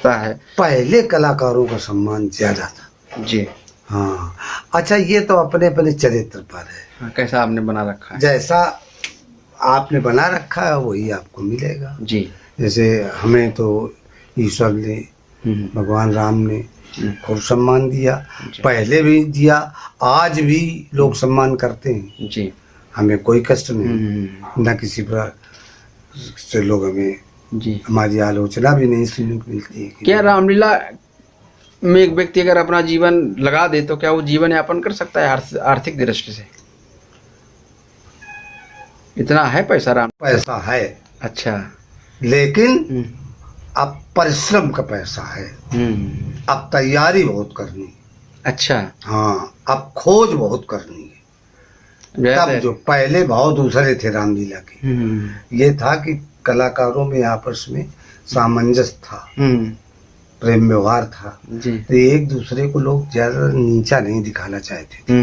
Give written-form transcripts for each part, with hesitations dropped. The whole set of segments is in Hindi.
है। पहले कलाकारों का सम्मान ज्यादा था जी हाँ। अच्छा, ये तो अपने अपने चरित्र पर है। हाँ, कैसा आपने बना रखा है? जैसा आपने बना रखा है वही आपको मिलेगा। जी जैसे हमें तो ईश्वर ने, भगवान राम ने खूब सम्मान दिया, जी। पहले भी दिया, आज भी लोग सम्मान करते हैं। जी हमें कोई कष्ट नहीं, न किसी प्रकार से लोग हमें, जी। हमारी आलोचना भी नहीं सुनने को मिलती है कि क्या रामलीला में एक व्यक्ति अगर अपना जीवन लगा दे तो क्या वो जीवन यापन कर सकता है आर्थिक दृष्टि से? इतना है पैसा राम? पैसा है, अच्छा। लेकिन अब परिश्रम का पैसा है। अब तैयारी बहुत करनी है। अच्छा। हाँ, अब खोज बहुत करनी है। तब जो पहले भाव दूसरे थे रामलीला के, ये था कि कलाकारों में आपस में सामंजस्य था, प्रेम व्यवहार था जी। तो एक दूसरे को लोग ज्यादा नीचा नहीं दिखाना चाहते थे,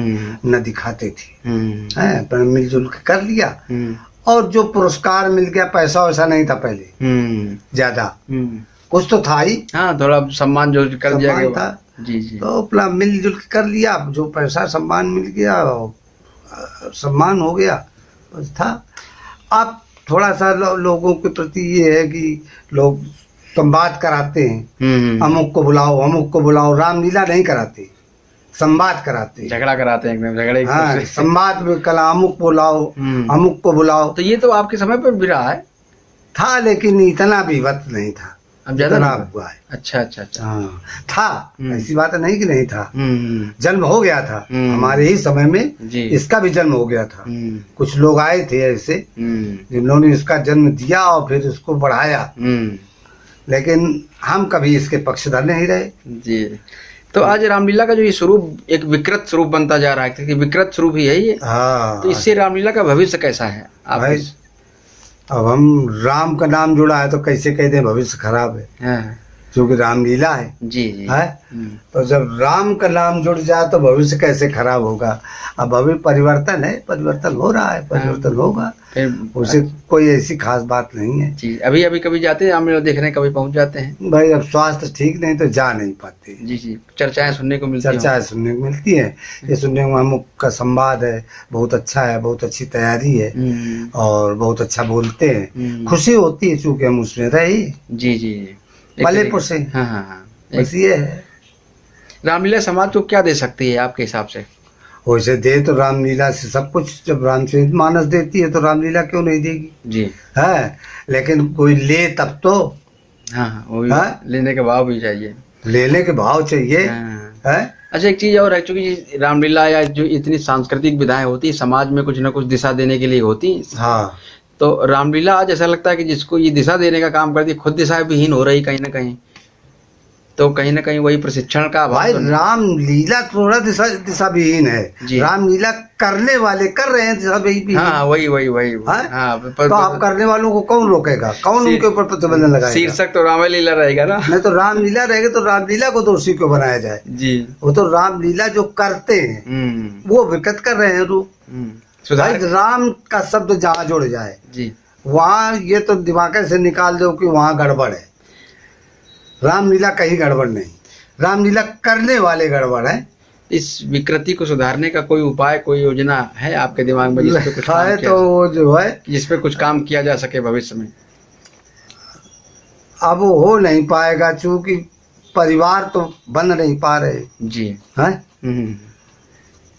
न दिखाते थे, पर मिलजुल के कर लिया। और जो पुरस्कार मिल गया, पैसा वैसा नहीं था पहले ज्यादा, कुछ तो था ही, हाँ, थोड़ा सम्मान जो कर दिया गया था। जी जी। तो अपना मिलजुल के कर लिया, जो पैसा सम्मान मिल गया, सम्मान हो गया, बस था। अब थोड़ा सा लोगों के प्रति ये है कि लोग संवाद कराते हैं, अमुक को बुलाओ, अमुक को बुलाओ, रामलीला नहीं कराते, संवाद कराते, झगड़ा कराते हैं एकदम, झगड़े। हाँ, संवाद में कला, अमुक बुलाओ, अमुक को बुलाओ। तो ये तो आपके समय पर भी रहा है? था, लेकिन इतना भी वक्त नहीं था, अब ज्यादा हुआ है। अच्छा अच्छा अच्छा। हाँ, था, ऐसी बात नहीं कि नहीं था, जन्म हो गया था हमारे ही समय में, इसका भी जन्म हो गया था। कुछ लोग आए थे ऐसे जिन्होंने इसका जन्म दिया और फिर इसको बढ़ाया, लेकिन हम कभी इसके पक्षधर नहीं रहे। जी। तो आज रामलीला का जो ये स्वरूप एक विकृत स्वरूप बनता जा रहा है, क्योंकि विकृत स्वरूप ही है ये। हाँ। तो इससे रामलीला का भविष्य कैसा है भाई? अब हम राम का नाम जुड़ा है तो कैसे कहते हैं भविष्य खराब है? हाँ। क्योंकि रामलीला है। जी जी है। तो जब राम का नाम जुड़ जाए तो भविष्य कैसे खराब होगा? अब अभी परिवर्तन है, परिवर्तन हो रहा है, परिवर्तन होगा, उसे कोई ऐसी खास बात नहीं है। जी। अभी अभी कभी जाते हैं रामलीला देखने, कभी पहुंच जाते हैं? भाई अब स्वास्थ्य ठीक नहीं तो जा नहीं पाते। जी जी। चर्चाएं सुनने को मिलती हैं? चर्चाएं सुनने को मिलती है, ये सुनने को अमुक का संवाद है, बहुत अच्छा है, बहुत अच्छी तैयारी है और बहुत अच्छा बोलते हैं, खुशी होती है चूंकि हम उसमें रहे। जी जी। मलेपुर से। हाँ हाँ हाँ। बस ये है। रामलीला समाज को क्या दे सकती है आपके हिसाब से? वैसे दे तो रामलीला से सब कुछ, जब रामचरितमानस देती है तो रामलीला क्यों नहीं देगी? जी है, लेकिन कोई ले तब तो। हाँ, लेने के भाव भी चाहिए, लेने के भाव चाहिए। है। अच्छा, एक चीज और है, चूंकि रामलीला या जो इतनी सांस्कृतिक विधाएं होती है समाज में कुछ न कुछ दिशा देने के लिए होती। हाँ। तो रामलीला आज ऐसा लगता है कि जिसको ये दिशा देने का काम करती है खुद दिशा विहीन हो रही कहीं ना कहीं, तो कहीं ना कहीं वही प्रशिक्षण का भाई रामलीला थोड़ा दिशा विहीन है, रामलीला करने वाले कर रहे हैं दिशा विहीन। हाँ, वही वही वही। हाँ, तो आप करने वालों को कौन रोकेगा? कौन उनके ऊपर प्रतिबंध लगाएगा? शीर्षक तो रामलीला रहेगा ना। नहीं तो रामलीला रहेगा तो रामलीला को दोषी क्यों बनाया जाए? जी। वो तो रामलीला जो करते हैं वो विकृत कर रहे हैं रूप। भाई राम का शब्द जहाँ जुड़ जाए जी, वहाँ ये तो दिमाग से निकाल दो कि वहाँ गड़बड़ है। रामलीला कहीं गड़बड़ नहीं, रामलीला करने वाले गड़बड़ है। इस विकृति को सुधारने का कोई उपाय, कोई योजना है आपके दिमाग में जिसपे कुछ काम है? तो वो जो है जिसपे कुछ काम किया जा सके भविष्य में? अब वो हो नहीं पाएगा चूंकि परिवार तो बन नहीं पा रहे जी। है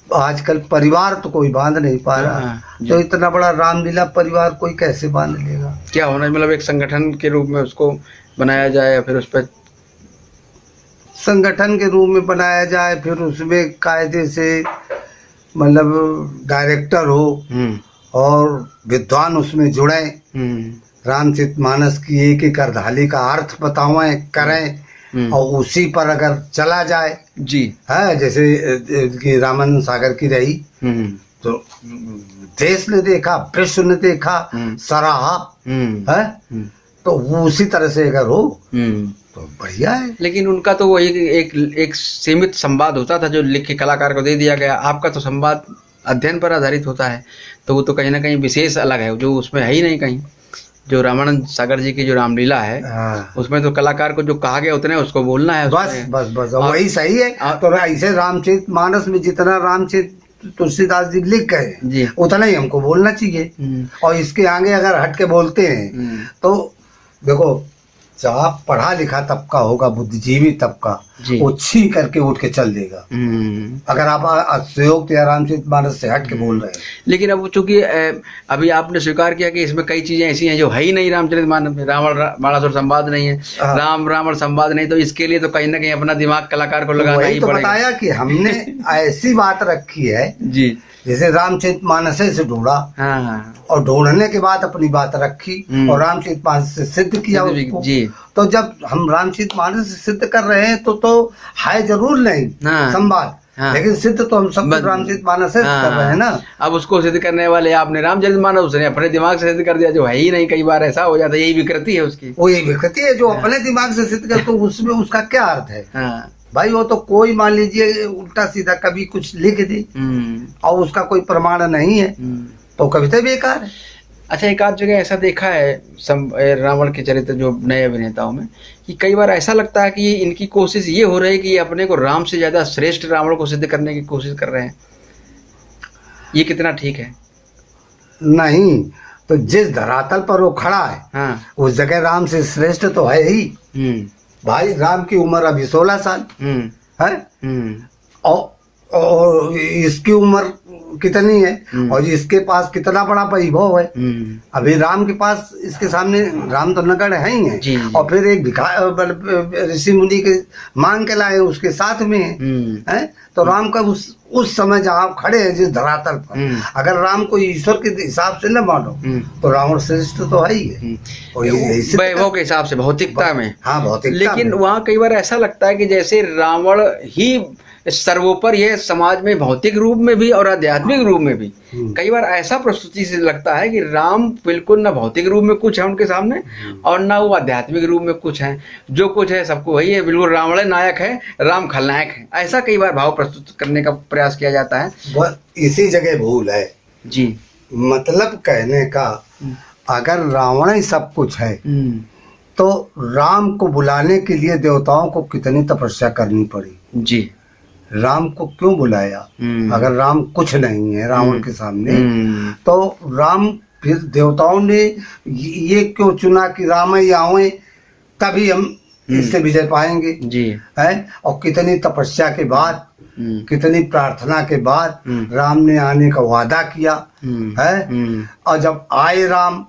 आजकल परिवार तो कोई बांध नहीं पा रहा, तो इतना बड़ा रामलीला परिवार कोई कैसे बांध लेगा? क्या होना, मतलब एक संगठन के रूप में उसको बनाया जाए या फिर उस पर संगठन के रूप में बनाया जाए, फिर उसमें कायदे से मतलब डायरेक्टर हो और विद्वान उसमें जुड़े, रामचरितमानस की एक एक अर्धाली का अर्थ बतावें करें और उसी पर अगर चला जाए जी। है जैसे कि रामानंद सागर की रही तो देश ने देखा, विश्व ने देखा, सराहा है, तो वो उसी तरह से अगर हो तो बढ़िया है। लेकिन उनका तो वो एक सीमित संवाद होता था जो लिख के कलाकार को दे दिया गया। आपका तो संवाद अध्ययन पर आधारित होता है, तो वो तो कहीं ना कहीं विशेष अलग है, जो उसमें है ही नहीं कहीं। जो रामानंद सागर जी की जो रामलीला है, उसमें तो कलाकार को जो कहा गया उतने उसको बोलना है, बस बस बस वही सही है। तो ऐसे रामचरितमानस में जितना रामचरित तुलसीदास जी लिख गए उतना ही हमको बोलना चाहिए, और इसके आगे अगर हट के बोलते हैं तो देखो, जहाँ पढ़ा लिखा तबका होगा, बुद्धिजीवी तबका, वो छी करके उठ के चल देगा अगर आप अतिशयोक्ति या रामचरितमानस से हट के बोल रहे हैं। लेकिन अब चूंकि अभी आपने स्वीकार किया कि इसमें कई चीजें ऐसी हैं जो है ही नहीं रामचरितमानस में, रावण बाणासुर संवाद नहीं है, राम रावण संवाद नहीं, तो इसके लिए तो कहीं ना कहीं अपना दिमाग कलाकार को लगाना ही पड़ेगा। बताया कि हमने ऐसी बात रखी है जी, जैसे रामचरितमानस से ढूंढा, और ढूंढने के बाद अपनी बात रखी और रामचरितमानस से सिद्ध किया उसको। तो जब हम रामचरितमानस से सिद्ध कर रहे हैं तो है जरूर नहीं संवाद, लेकिन सिद्ध तो हम सब रामचरितमानस से कर रहे हैं ना। अब उसको सिद्ध करने वाले आपने रामचरितमानस, उसने अपने दिमाग से सिद्ध कर दिया जो है ही नहीं। कई बार ऐसा हो जाता है, यही विकृति है उसकी, वो यही विकृति है जो अपने दिमाग से सिद्ध कर, तो उसमें उसका क्या अर्थ है भाई? वो तो कोई मान लीजिए उल्टा सीधा कभी कुछ लिख दे और उसका कोई प्रमाण नहीं है तो कविता बेकार है। अच्छा, एक आध जगह ऐसा देखा है रावण के चरित्र जो नए अभिनेताओं में, कि कई बार ऐसा लगता है कि इनकी कोशिश ये हो रही है कि ये अपने को राम से ज्यादा श्रेष्ठ रावण को सिद्ध करने की कोशिश कर रहे हैं। ये कितना ठीक है? नहीं, तो जिस धरातल पर वो खड़ा है उस जगह राम से श्रेष्ठ तो है ही भाई। राम की उम्र अभी 16 साल है, और इसकी उम्र कितनी है और इसके पास कितना बड़ा वैभव है। अभी राम के पास, इसके सामने राम तो नगण्य है ही है, और फिर एक ऋषि मुनि के मांग के लाए उसके साथ में है। तो राम का उस समय जहाँ आप खड़े हैं जिस धरातल पर, अगर राम को ईश्वर के हिसाब से न मानो तो रावण श्रेष्ठ तो है ही है वैभव के हिसाब से, भौतिकता में। हाँ, भौतिकता। लेकिन वहाँ कई बार ऐसा लगता है कि जैसे रावण ही सर्वोपर है समाज में, भौतिक रूप में भी और आध्यात्मिक रूप में भी। कई बार ऐसा प्रस्तुति से लगता है कि राम बिल्कुल ना भौतिक रूप में कुछ है उनके सामने और ना वो आध्यात्मिक रूप में कुछ है, जो कुछ है सबको वही है, बिल्कुल रावण नायक है, राम खलनायक है। ऐसा कई बार भाव प्रस्तुत करने का प्रयास किया जाता है। इसी जगह भूल है जी। मतलब कहने का, अगर रावण ही सब कुछ है तो राम को बुलाने के लिए देवताओं को कितनी तपस्या करनी पड़ी जी। राम को क्यों बुलाया? अगर राम कुछ नहीं है रावण के सामने, तो राम फिर देवताओं ने ये क्यों चुना कि राम ही आवे तभी हम इससे विजय पाएंगे जी, है? और कितनी तपस्या के बाद, कितनी प्रार्थना के बाद राम ने आने का वादा किया है, और जब आए राम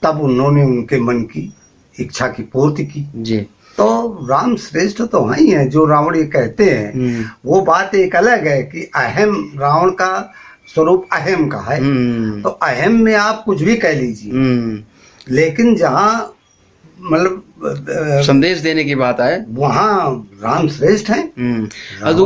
तब उन्होंने उनके मन की इच्छा की पूर्ति की जी। तो राम श्रेष्ठ तो ही है जो रावण ये कहते हैं। वो बात एक अलग है कि अहम, रावण का स्वरूप अहम का है, तो अहम में आप कुछ भी कह लीजिए, लेकिन जहाँ मतलब संदेश देने की बात है वहाँ राम श्रेष्ठ है। तो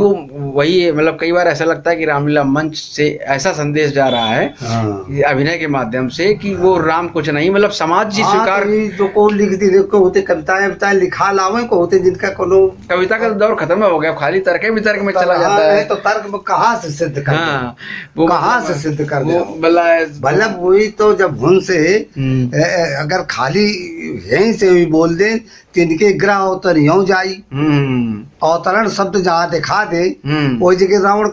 वही है, मतलब कई बार ऐसा लगता है कि रामलीला मंच से ऐसा संदेश जा रहा है अभिनय के माध्यम से कि वो राम कुछ नहीं, मतलब समाज जी स्वीकार जो को लिख दी को होते कविताएं लिखा लावे को होते जिनका कोनो कविता का दौर खत्म हो गया, खाली तर्क ही वितर्क में चला जाता है। तो तर्क कहाँ से सिद्ध कर, वो कहाँ से सिद्ध कर दे? मतलब वही तो जब उनसे अगर खाली यहीं से भी बोल दे तिनके ग्रह अवतर यूं जाई, अवतरण शब्द जहाँ दिखा दे वही जगह रावण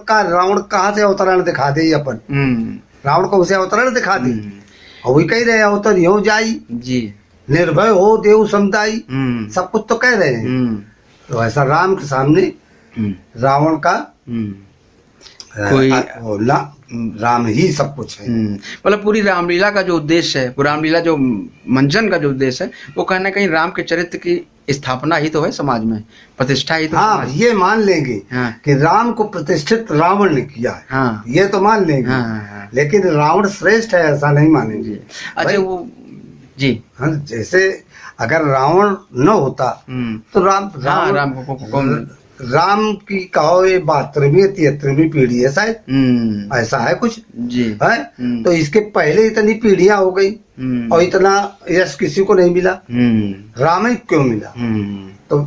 कहाँ से अवतरण दिखा दे? अपन रावण को उसे अवतरण दिखा दे, और वही कह रहे अवतर यूं जाई जी, निर्भय हो देव समुदायी, सब कुछ तो कह रहे हैं। तो ऐसा राम के सामने रावण का कोई राम ही सब कुछ है। मतलब पूरी रामलीला का जो उद्देश्य है, पूरी रामलीला जो मंचन का जो उद्देश्य है, वो कहीं ना कहीं राम के चरित्र की स्थापना ही तो है समाज में, प्रतिष्ठा ही तो। हाँ, ये मान लेंगे कि राम को प्रतिष्ठित रावण ने किया है। हाँ, ये तो मान लेंगे। लेकिन रावण श्रेष्ठ है ऐसा नहीं मानेंगे। अच्छा वो जी, हाँ, जैसे अगर रावण न होता तो राम की कहो ये 72वीं 73वीं पीढ़ी है शायद, ऐसा है कुछ जी है। तो इसके पहले इतनी पीढ़ियां हो गई और इतना यश किसी को नहीं मिला, राम ही क्यों मिला? तो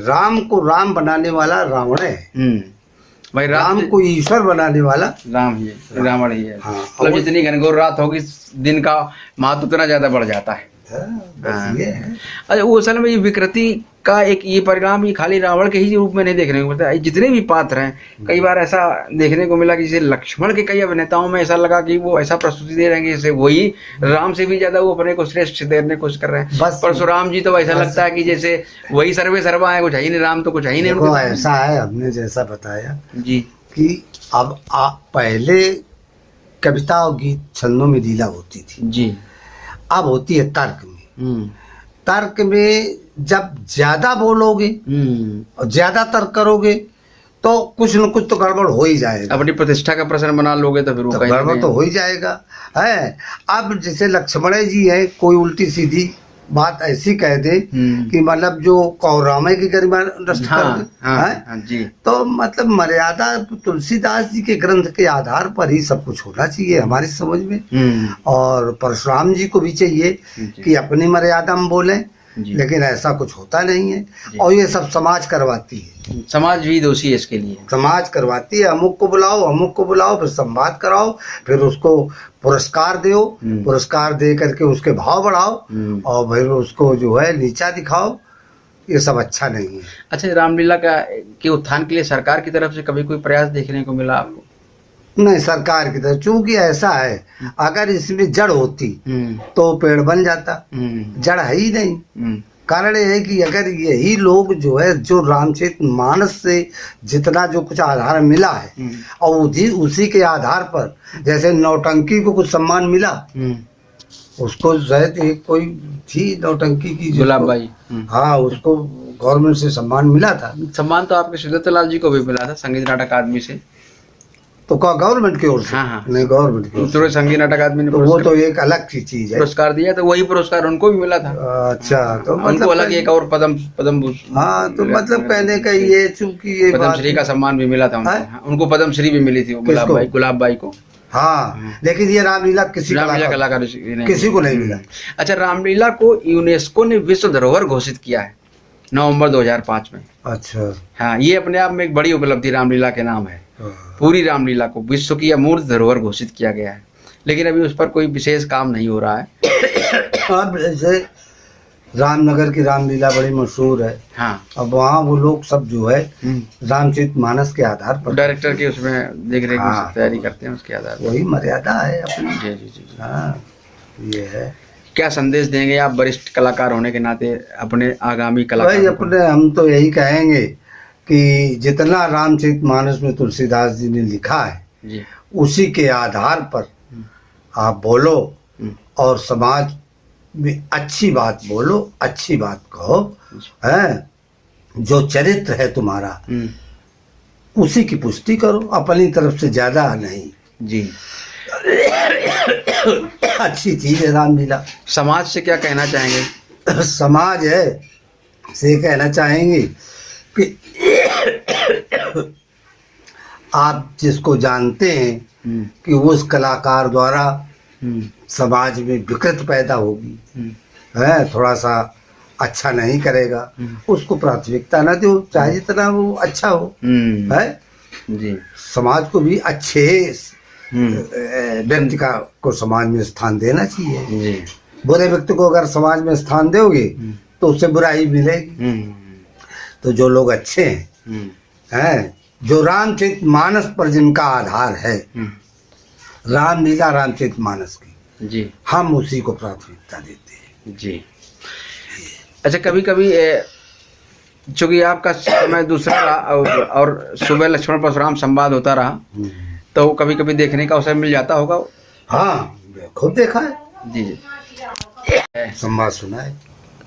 राम को राम बनाने वाला रावण है, भाई राम को ईश्वर बनाने वाला राम ही है, रावण ही है। हाँ, मतलब जितनी घनघोर रात होगी दिन का महत्व उतना ज्यादा बढ़ जाता है। बस ये है। अच्छा, वो असल में ये विकृति का एक ये परिणाम ये खाली रावण के ही रूप में नहीं देखने को मिलता है, जितने भी पात्र हैं कई बार ऐसा देखने को मिला कि जैसे लक्ष्मण के कई अभिनेताओं में ऐसा लगा कि वो ऐसा प्रस्तुति दे रहे हैं कि जैसे वही राम से भी ज्यादा वो अपने को श्रेष्ठ देने की कोशिश कर रहे हैं। परशुराम जी तो ऐसा लगता है कि जैसे वही सर्वे सर्वा है, कुछ है ही नहीं, राम तो कुछ है ही नहीं। ऐसा है, हमने जैसा बताया जी कि अब पहले कविता और गीत छंदों में लीला होती थी जी, अब होती है तर्क में। तर्क में जब ज्यादा बोलोगे और ज्यादा तर्क करोगे तो कुछ न कुछ तो गड़बड़ हो ही जाएगा। अपनी प्रतिष्ठा का प्रश्न बना लोगे तो फिर वो गड़बड़ तो हो ही जाएगा है। अब जैसे लक्ष्मण जी है, कोई उल्टी सीधी बात ऐसी कह दे कि मतलब जो कौरामे की गरिमा नष्ट कर दे। हाँ, जी। तो मतलब मर्यादा तुलसीदास जी के ग्रंथ के आधार पर ही सब कुछ होना चाहिए हमारी समझ में। और परशुराम जी को भी चाहिए कि अपनी मर्यादा में बोले, लेकिन ऐसा कुछ होता नहीं है। और ये सब समाज करवाती है, समाज भी दोषी है इसके लिए। समाज करवाती है, अमुक को बुलाओ, फिर संवाद कराओ, फिर उसको पुरस्कार दो, पुरस्कार दे करके उसके भाव बढ़ाओ और फिर उसको जो है नीचा दिखाओ। ये सब अच्छा नहीं है। अच्छा, रामलीला के उत्थान के लिए सरकार की तरफ से कभी कोई प्रयास देखने को मिला आपको? नहीं, सरकार की तरफ, चूंकि ऐसा है अगर इसमें जड़ होती तो पेड़ बन जाता, जड़ है ही नहीं। कारण ये है कि अगर यही लोग जो है जो रामचरितमानस से जितना जो कुछ आधार मिला है और उसी के आधार पर जैसे नौटंकी को कुछ सम्मान मिला, उसको शायद एक कोई थी नौटंकी की गुलाबबाई, हाँ, उसको गवर्नमेंट से सम्मान मिला था। सम्मान तो आपके सुदत्तलाल जी को भी मिला था संगीत नाटक अकादमी से। तो क्या गवर्नमेंट की ओर से? हाँ, नहीं, गवर्नमेंट की ओर से संगीत नाटक अकादमी ने, तो वो तो एक अलग सी चीज है, पुरस्कार दिया तो वही पुरस्कार उनको भी मिला था। अच्छा, तो उनको मतलब अलग एक और पद्म हाँ, तो मतलब कहने का ये, चूंकि ये पद्मश्री का सम्मान भी मिला था उनको पद्मश्री भी मिली थी गुलाबबाई को। हाँ, लेकिन ये रामलीला किसी कलाकार किसी को नहीं मिला। अच्छा, रामलीला को यूनेस्को ने विश्व धरोहर घोषित किया है नवंबर 2005 में। अच्छा, हाँ, ये अपने आप में एक बड़ी उपलब्धि रामलीला के नाम है। पूरी रामलीला को विश्व की अमूर्त धरोहर घोषित किया गया है, लेकिन अभी उस पर कोई विशेष काम नहीं हो रहा है। अब जैसे रामनगर की रामलीला बड़ी मशहूर है। हाँ, अब वहाँ वो लोग सब जो है रामचरितमानस के आधार पर डायरेक्टर की उसमें देख रेख की तैयारी करते हैं, उसके आधार पर वही मर्यादा है अपनी। जी जी जी। हाँ, ये है। क्या संदेश देंगे आप वरिष्ठ कलाकार होने के नाते अपने आगामी कलाकार? अपने हम तो यही कहेंगे कि जितना रामचरितमानस में तुलसीदास जी ने लिखा है जी, उसी के आधार पर आप बोलो और समाज में अच्छी बात बोलो, अच्छी बात कहो, है जो चरित्र है तुम्हारा उसी की पुष्टि करो, अपनी तरफ से ज्यादा नहीं जी। अच्छी चीज है रामलीला। समाज से क्या कहना चाहेंगे? समाज है से कहना चाहेंगे कि आप जिसको जानते हैं कि उस कलाकार द्वारा समाज में विकृत पैदा होगी, है थोड़ा सा अच्छा नहीं करेगा, उसको प्राथमिकता ना दो, चाहे जितना वो अच्छा हो, है जी। समाज को भी अच्छे व्यक्ति को समाज में स्थान देना चाहिए। बुरे व्यक्ति को अगर समाज में स्थान दोगे तो उससे बुराई मिलेगी। तो जो लोग अच्छे हैं, जो रामचरितमानस पर जिनका आधार है, रामलीला रामचरितमानस की जी, हम उसी को प्राथमिकता देते हैं जी। अच्छा, कभी कभी चूंकि आपका समय दूसरा रहा और सुबह लक्ष्मण परशुराम संवाद होता रहा, तो कभी कभी देखने का अवसर मिल जाता होगा? हाँ, खुद देखा है जी जी, संवाद सुना है।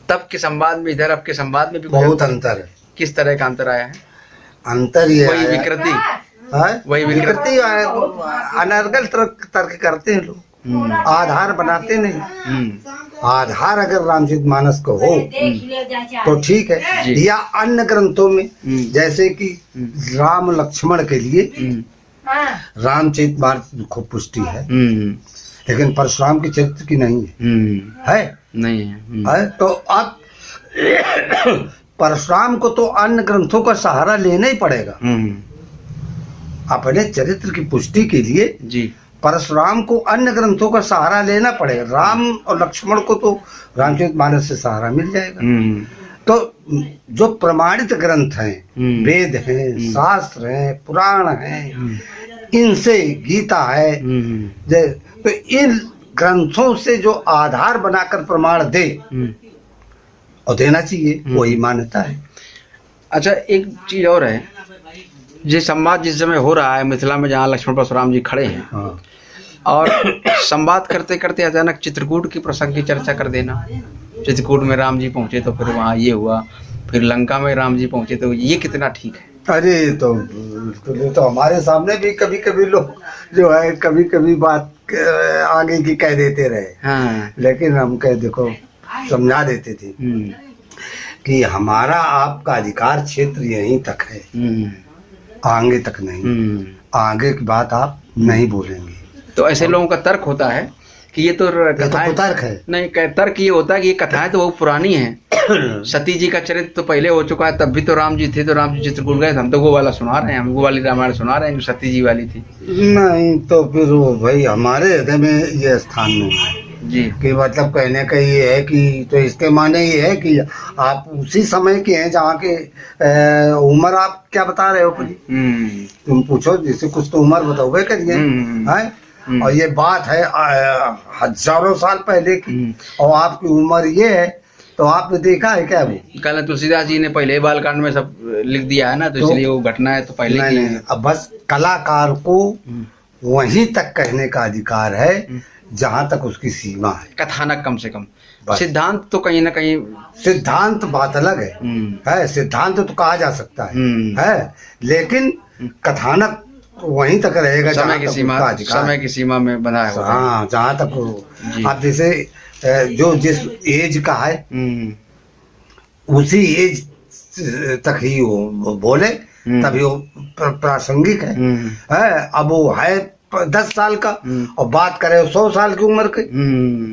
तब के संवाद में इधर अब के संवाद में भी बहुत अंतर है। किस तरह का अंतर आया है? अंतर ये वही विकृति, वही विकृति, अनर्गल तर्क करते हैं लोग, आधार बनाते नहीं। आधार अगर रामचरितमानस को हो तो ठीक है, या अन्य ग्रंथों में जैसे कि राम लक्ष्मण के लिए रामचरितमानस खूब पुष्टि है, लेकिन परशुराम की चरित्र की नहीं है, नहीं है। तो अब परशुराम को तो अन्य ग्रंथों का सहारा लेना ही पड़ेगा, अपने चरित्र की पुष्टि के लिए जी परशुराम को अन्य ग्रंथों का सहारा लेना पड़ेगा। राम और लक्ष्मण को तो रामचरितमानस से सहारा मिल जाएगा। तो जो प्रमाणित ग्रंथ हैं, वेद हैं, शास्त्र हैं, पुराण हैं, इनसे गीता है, तो इन ग्रंथों से जो आधार बनाकर प्रमाण दे और देना चाहिए, वही मान्यता है। अच्छा, एक चीज और है, जिस संवाद जिस समय हो रहा है मिथिला में, जहाँ लक्ष्मण परशुराम जी खड़े हैं, हाँ। और संवाद करते करते अचानक चित्रकूट की प्रसंग की चर्चा कर देना। चित्रकूट में राम जी पहुंचे तो फिर वहाँ ये हुआ, फिर लंका में राम जी पहुंचे, तो ये कितना ठीक है? अरे तो हमारे सामने भी कभी कभी लोग जो है कभी कभी बात आगे की कह देते रहे। हाँ। लेकिन हम कह देखो समझा देते थे कि हमारा आपका अधिकार क्षेत्र यहीं तक है, आगे तक नहीं। आगे की बात आप नहीं बोलेंगे। तो ऐसे लोगों का तर्क होता है कि ये तो कथाएं, तो तर्क है नहीं, तर्क ये होता है कि ये कथाएं तो बहुत पुरानी हैं। सती जी का चरित्र तो पहले हो चुका है, तब भी तो राम जी थे, तो राम जी चित्रकूट गए, हम तो वो वाला सुना रहे हैं, हम वो वाली रामायण सुना रहे हैं जो सती जी वाली थी। नहीं तो फिर वो भाई हमारे हृदय में ये स्थान नहीं है जी। कि मतलब कहने का ये है कि, तो इसके माने ये है कि आप उसी समय के हैं जहाँ के उम्र आप क्या बता रहे हो अपनी। तुम पूछो जिससे कुछ तो उम्र बताओगे करिए है। और ये बात है हजारों साल पहले की, और आपकी उम्र ये है, तो आपने देखा है क्या? वो कल तुलसीदास जी ने पहले बालकांड में सब लिख दिया है ना, तो इसलिए वो घटना है तो पहले की है। अब बस कलाकार को वहीं तक कहने का अधिकार है जहाँ तक उसकी सीमा है। कथानक कम से कम, सिद्धांत तो कहीं ना कहीं, सिद्धांत बात अलग है, सिद्धांत तो कहा जा सकता है, लेकिन कथानक वहीं तक रहेगा समय की सीमा में बना है। हाँ, जहाँ तक आप जैसे जो जिस एज का है उसी एज तक ही वो बोले, तभी वो प्रासंगिक है। अब वो है 10 साल का और बात करे 100 साल की उम्र के,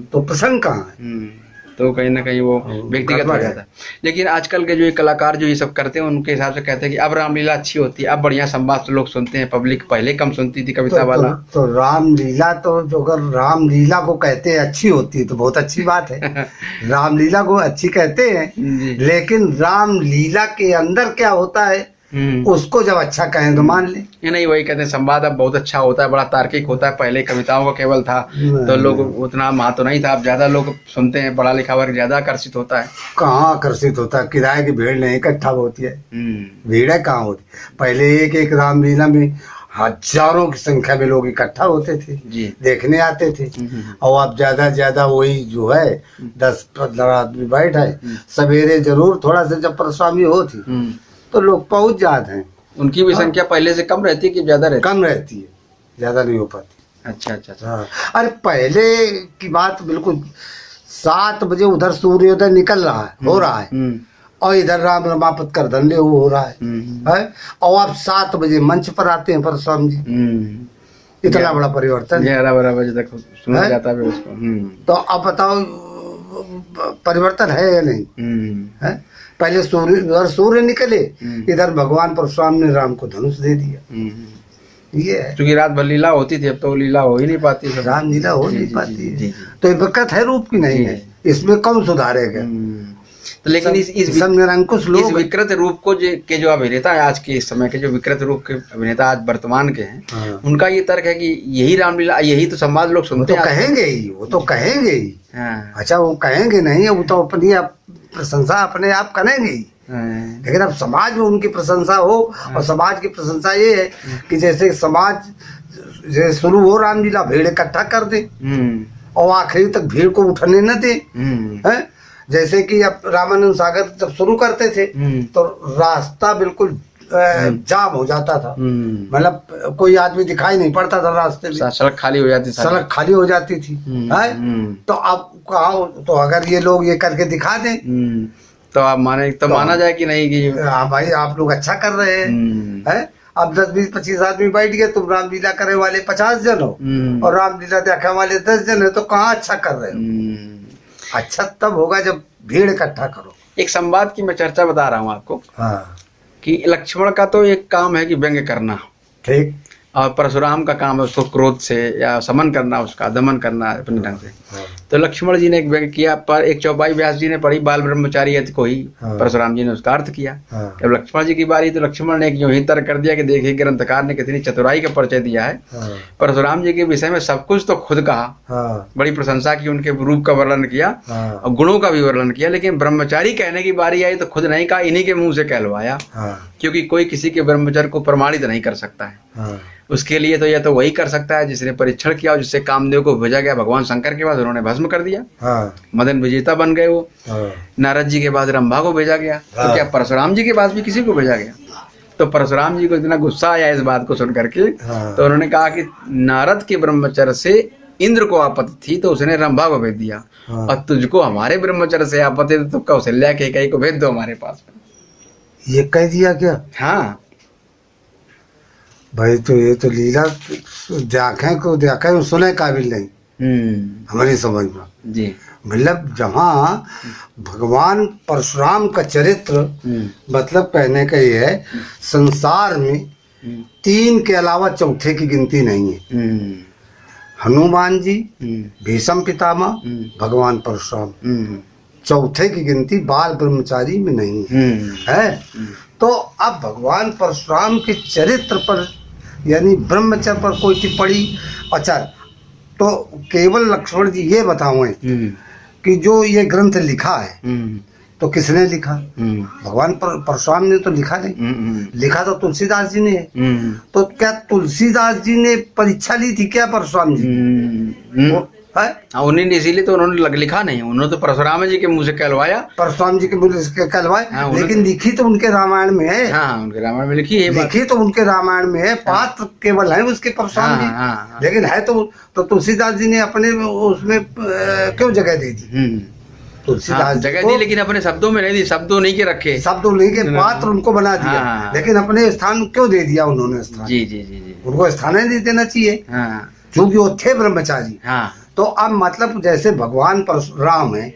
तो प्रसंग कहाँ है? तो कहीं ना कहीं वो व्यक्तिगत हो जाता है। लेकिन आजकल के जो ये कलाकार जो ये सब करते हैं, उनके हिसाब से कहते हैं कि अब रामलीला अच्छी होती है, अब बढ़िया संवाद लोग सुनते हैं, पब्लिक पहले कम सुनती थी कविता वाला। तो रामलीला तो जो अगर रामलीला को कहते हैं अच्छी होती है तो बहुत अच्छी बात है। रामलीला को अच्छी कहते हैं, लेकिन रामलीला के अंदर क्या होता है उसको जब अच्छा कहें तो मान ले। ये नहीं, वही कहते हैं संवाद अब बहुत अच्छा होता है, बड़ा तार्किक होता है। पहले कविताओं का केवल था तो लोग उतना महत्व नहीं था, अब ज्यादा लोग सुनते हैं, पढ़ा लिखा वर्ग ज्यादा आकर्षित होता है। कहाँ आकर्षित होता है? किराए की भीड़ नहीं इकट्ठा होती है, भीड़ कहाँ होती? पहले एक एक रामलीला में हजारों की संख्या में लोग इकट्ठा होते थे, देखने आते थे। और अब ज्यादा ज्यादा वही जो है 10-15 आदमी बैठे, सवेरे जरूर थोड़ा सा जब परसवामी होती तो लोग पहुंच जाते हैं। उनकी भी संख्या पहले से कम रहती है कि ज्यादा रहती? कम रहती है, ज्यादा नहीं हो पाती। अच्छा। अरे पहले की बात बिल्कुल 7 बजे उधर सूर्योदय निकल रहा है, हो रहा है, और इधर राम रमापत कर धंधे हो रहा है। और आप 7 बजे मंच पर आते हैं परशुराम जी। इतना बड़ा परिवर्तन, 11-12 बजे तक सुना जाता है उसको। तो अब बताओ परिवर्तन है या नहीं है? पहले सूर्य निकले, इधर भगवान परशुराम ने राम को धनुष दे दिया। ये है, क्योंकि रात भर लीला होती थी, अब तो लीला हो ही नहीं पाती, राम लीला हो नहीं पाती है। तो ये बरकत है रूप की नहीं है, इसमें कम सुधारेगा। तो लेकिन इस विकृत रूप को के जो अभिनेता है आज के इस समय के, जो विकृत रूप के अभिनेता आज वर्तमान के हैं, उनका ये तर्क है कि यही रामलीला, यही तो संवाद लोग सुनते हैं। कहेंगे ही, वो तो कहेंगे ही। अच्छा, वो कहेंगे नहीं, वो तो अपनी प्रशंसा अपने आप करेंगे ही। लेकिन अब समाज में उनकी प्रशंसा हो, और समाज की प्रशंसा ये है कि जैसे समाज जैसे शुरू हो रामलीला, भीड़ इकट्ठा कर दे और आखिरी तक भीड़ को उठने न दे। जैसे कि अब रामानंद सागर जब शुरू करते थे तो रास्ता बिल्कुल जाम हो जाता था, मतलब कोई आदमी दिखाई नहीं पड़ता था रास्ते में, सड़क खाली हो जाती, सड़क खाली हो जाती थी। तो अब कहा, तो अगर ये लोग ये करके दिखा दें तो आप माने, तो माना जाए कि नहीं कि हाँ भाई आप लोग अच्छा कर रहे हैं। अब 10-20-25 आदमी बैठ गए, तुम रामलीला करे वाले 50 जन हो और रामलीला देखने वाले 10 जन है, तो कहाँ अच्छा कर रहे हो? अच्छा तब होगा जब भीड़ इकट्ठा करो। एक संवाद की मैं चर्चा बता रहा हूँ आपको, कि लक्ष्मण का तो एक काम है कि व्यंग्य करना, ठीक। और परशुराम का काम है उसको क्रोध से या समन करना, उसका दमन करना अपने ढंग से। तो लक्ष्मण जी ने एक व्यंग किया, पर एक चौपाई व्यास जी ने पढ़ी बाल ब्रह्मचारी यति को ही, परशुराम जी ने उसका अर्थ किया। जब लक्ष्मण जी की बारी तो लक्ष्मण ने एक यूं ही तर्क कर दिया कि देखिए ग्रंथकार ने कितनी चतुराई का परिचय दिया है। परशुराम जी के विषय में सब कुछ तो खुद कहा, बड़ी प्रशंसा की, उनके रूप का वर्णन किया और गुणों का भी वर्णन किया, लेकिन ब्रह्मचारी कहने की बारी आई तो खुद नहीं कहा, इन्हीं के मुंह से कहलवाया। क्योंकि कोई किसी के ब्रह्मचर्य को प्रमाणित नहीं कर सकता है। उसके लिए तो यह तो वही कर सकता है जिसने परीक्षण किया और जिससे कामदेव को भेजा गया भगवान शंकर के बाद उन्होंने भस्म कर दिया। मदन विजेता बन गए वो। नारद जी के बाद रंभा को भेजा गया, तो क्या परशुराम जी के बाद भी किसी को भेजा गया? तो परशुराम जी को इतना गुस्सा आया इस बात को सुन करके, तो उन्होंने कहा कि नारद के ब्रह्मचर्य से इंद्र को आपत्ति थी तो उसने रंभा को भेज दिया, और तुझको हमारे ब्रह्मचर्य से आपत्ति तो कौशल्या कैकेयी को भेज दो हमारे पास। ये कह दिया क्या? हाँ भाई, तो ये तो लीला देखें सुने काबिल नहीं हमारी समझ में जी। मतलब जहाँ भगवान परशुराम का चरित्र, मतलब कहने का ये है संसार में 3 के अलावा चौथे की गिनती नहीं है। हनुमान जी, भीष्म पितामह, भगवान परशुराम, चौथे की गिनती बाल ब्रह्मचारी में नहीं है। तो अब भगवान परशुराम के चरित्र पर यानी ब्रह्मचर्य पर कोई टिप्पणी, अच्छा, तो केवल लक्ष्मण जी ये बताओ कि जो ये ग्रंथ लिखा है तो किसने लिखा? भगवान परशुराम ने तो लिखा नहीं, लिखा तो तुलसीदास जी ने है। तो क्या तुलसीदास जी ने परीक्षा ली थी क्या परशुराम जी? उन्हीं ने, इसीलिए तो उन्होंने लिखा नहीं, उन्होंने तो परशुराम जी के मुंह से कहलवाया। परशुराम जी के मुंह से कहलवाया, लेकिन लिखी तो उनके रामायण में है। हाँ, उनके रामायण में लिखी है, लिखी तो उनके रामायण में है। पात्र केवल है उसके परशुराम जी, लेकिन है तो तुलसीदास जी ने अपने उसमें क्यों जगह दे दी? तुलसीदास जगह दी, लेकिन अपने शब्दों में नहीं दी, शब्दों नहीं के रखे, शब्दों नहीं के पात्र उनको बना दिया, लेकिन अपने स्थान क्यों दे दिया उन्होंने स्थान? जी जी जी, उनको स्थान नहीं देना चाहिए, क्योंकि वो थे ब्रह्मचारी। तो अब मतलब जैसे भगवान परशुराम है,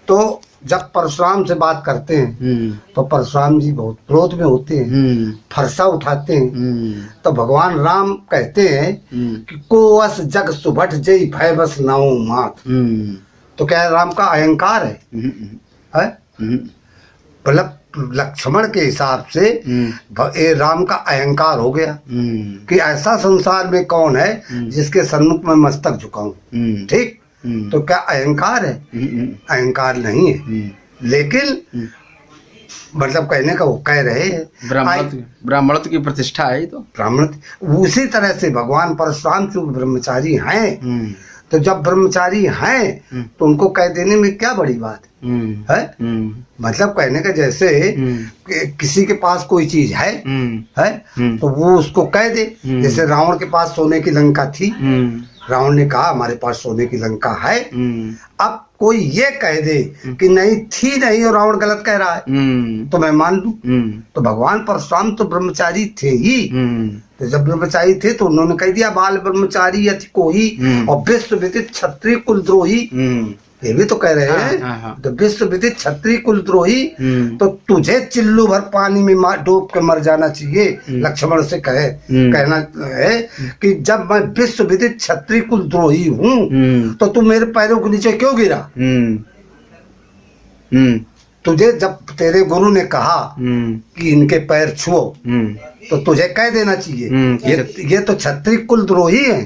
तो जब परशुराम से बात करते हैं तो परशुराम जी बहुत क्रोध में होते हैं, फरसा उठाते हैं। तो भगवान राम कहते हैं कि कोवस जग सुभट जय भय बस नाऊ मात। तो क्या राम का अहंकार है? मतलब लक्ष्मण के हिसाब से ये राम का अहंकार हो गया कि ऐसा संसार में कौन है जिसके सन्मुख में मस्तक झुकाऊं। ठीक, तो क्या अहंकार है? अहंकार नहीं है, लेकिन मतलब कहने का वो कह रहे हैं ब्राह्मणत्व की प्रतिष्ठा है। तो ब्राह्मण उसी तरह से भगवान परशुराम जो ब्रह्मचारी हैं, तो जब ब्रह्मचारी हैं तो उनको कह देने में क्या बड़ी बात है? मतलब कहने का जैसे किसी के पास कोई चीज है तो वो उसको कह दे। जैसे रावण के पास सोने की लंका थी, रावण ने कहा हमारे पास सोने की लंका है। अब कोई ये कह दे कि नहीं थी नहीं और रावण गलत कह रहा है तो मैं मान लूं। तो भगवान परशुराम तो ब्रह्मचारी थे ही, तो जब ब्रह्मचारी थे तो उन्होंने कह दिया बाल ब्रह्मचारी यति कोई और विश्व विदित क्षत्रिय कुलद्रोही। ये भी तो कह रहे हैं, तो विश्व विदित क्षत्रिय कुलद्रोही, तो तुझे चिल्लू भर पानी में डूब के मर जाना चाहिए। लक्ष्मण से कहना है कि जब मैं विश्व विदित क्षत्रिय कुलद्रोही हूँ तो तू मेरे पैरों के नीचे क्यों गिरा? तुझे जब तेरे गुरु ने कहा कि इनके पैर छुओ तो तुझे कह देना चाहिए ये तो क्षत्रिय कुलद्रोही है,